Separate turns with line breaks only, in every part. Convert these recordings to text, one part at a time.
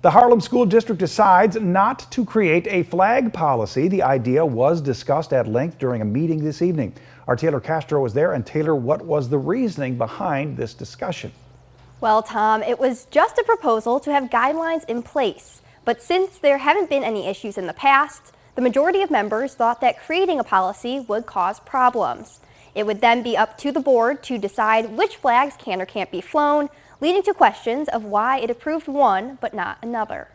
The Harlem School District decides not to create a flag policy. The idea was discussed at length during a meeting this evening. Our Taylor Castro was there. And Taylor, what was the reasoning behind this discussion?
Well, Tom, it was just a proposal to have guidelines in place. But since there haven't been any issues in the past, the majority of members thought that creating a policy would cause problems. It would then be up to the board to decide which flags can or can't be flown, leading to questions of why it approved one but not another.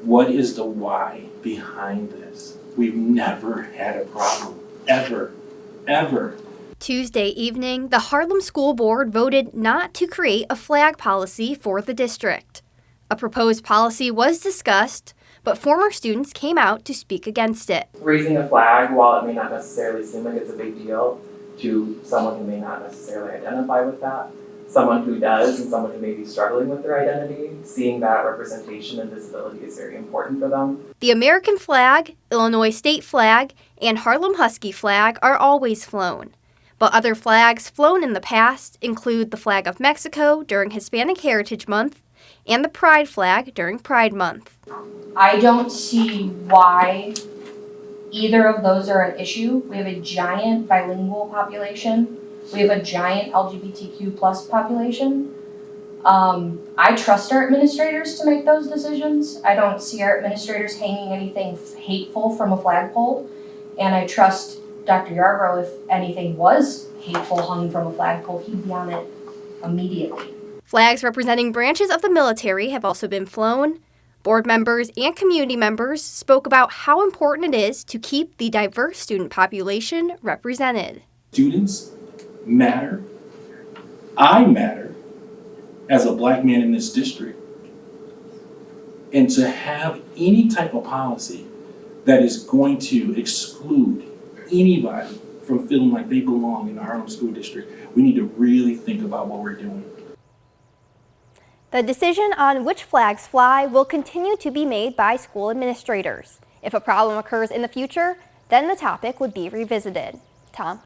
What is the why behind this? We've never had a problem, ever.
Tuesday evening, the Harlem School Board voted not to create a flag policy for the district. A proposed policy was discussed, but former students came out to speak against it.
Raising a flag, while it may not necessarily seem like it's a big deal to someone who may not necessarily identify with that, someone who does and someone who may be struggling with their identity, seeing that representation and visibility is very important for them.
The American flag, Illinois state flag, and Harlem Husky flag are always flown. But other flags flown in the past include the flag of Mexico during Hispanic Heritage Month and the Pride flag during Pride Month.
I don't see why either of those are an issue. We have a giant bilingual population. We have a giant LGBTQ plus population. I trust our administrators to make those decisions. I don't see our administrators hanging anything hateful from a flagpole. And I trust Dr. Yarbrough, if anything was hateful hung from a flagpole, he'd be on it immediately.
Flags representing branches of the military have also been flown. Board members and community members spoke about how important it is to keep the diverse student population represented.
Students matter. I matter as a black man in this district. And to have any type of policy that is going to exclude anybody from feeling like they belong in the Harlem School District, we need to really think about what we're doing.
The decision on which flags fly will continue to be made by school administrators. If a problem occurs in the future, then the topic would be revisited. Tom?